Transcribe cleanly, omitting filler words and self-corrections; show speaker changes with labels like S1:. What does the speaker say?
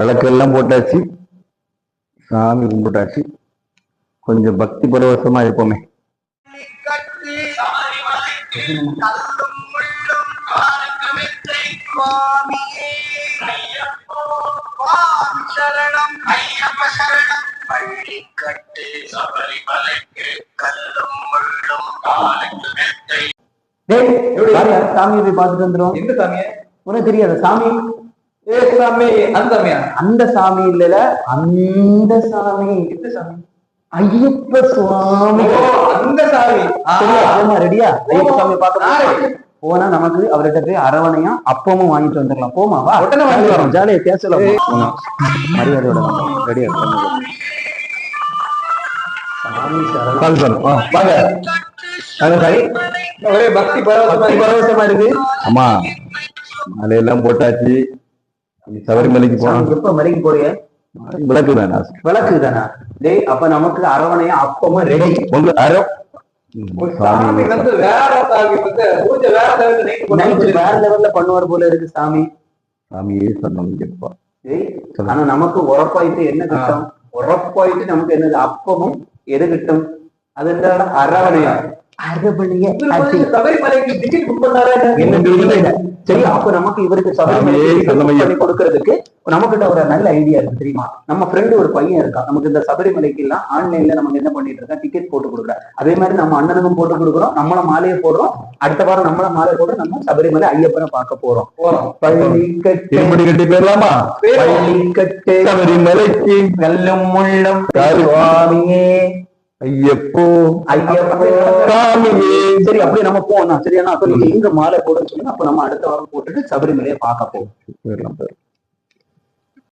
S1: விளக்கெல்லாம் போட்டாச்சு, சாமி கும்பிட்டாச்சு. கொஞ்சம் பக்தி பரவசமா இருப்போமே.
S2: சாமி போய் பார்த்துட்டு வந்துடும். எந்த சாமிய உனக்கு தெரியாது? சாமி அந்த சாமி இல்ல, அந்த சாமி ஐயப்ப சுவாமி. அந்த சாமி ரெடியா? ஐயப்ப சாமி பார்க்க போனா நமக்கு அவர்கிட்ட போய் அரவணையா அப்பமும் வாங்கிட்டு வந்துடலாம். போமாவா? ஜாலியா பேசலாம். மரியாதையோட ரெடியா ஒரே பக்தி பரவசமா இருக்கு.
S1: ஆமா, மலையெல்லாம் போட்டாச்சு. சபரிமலைக்கு போனோம்.
S2: எப்ப மலைக்கு போறிய?
S1: விளக்கு தானா?
S2: விளக்கு தானா? டேய், அப்ப நமக்கு அரவணையா அப்பமும் ரெடி. சாமி வந்து வேற லெவல்ல பண்ணுவார் போல இருக்கு சாமி.
S1: சாமியே சொன்னோம்.
S2: ஆனா நமக்கு உறப்பாயிட்டு என்ன கிட்டும்? உறப்பாயிட்டு நமக்கு என்னது? அப்பமும் எது கிட்டும்? அது என்ன? அரவணையா. சரி, அப்ப நமக்கு இவருக்கு சபரிமலை கொடுக்கறதுக்கு நமக்கிட்ட ஒரு நல்ல ஐடியா இருக்கு தெரியுமா? நம்ம ஃப்ரெண்டு ஒரு பையன் இருக்கான், நமக்கு இந்த சபரிமலைக்கு எல்லாம் ஆன்லைன்ல நமக்கு என்ன பண்ணிட்டு இருக்கா, டிக்கெட் போட்டு கொடுக்குறாரு. அதே மாதிரி நம்ம அண்ணனுக்கும் போட்டு கொடுக்குறோம், நம்மள மாலையை போடுறோம். அடுத்த வாரம் நம்மள மாலை போடுறோம், நம்ம சபரிமலை ஐயப்பனை பார்க்க போறோம்.
S1: பள்ளிக்கட்டு போயிடலாமா?
S2: பள்ளிக்கட்டு
S1: சபரிமலைக்கு
S2: கல்லும் முள்ளும் சுவாமியே
S1: ஐயப்போ
S2: ஐயப்போ சாமியே. சரி, அப்படியே நம்ம போனோம். சரியா? அப்ப நீங்க எங்க மாலை போடுன்னு சொல்லி அப்ப நம்ம அடுத்த வாரம் போட்டுட்டு சபரிமலையை பார்க்க போவோம்.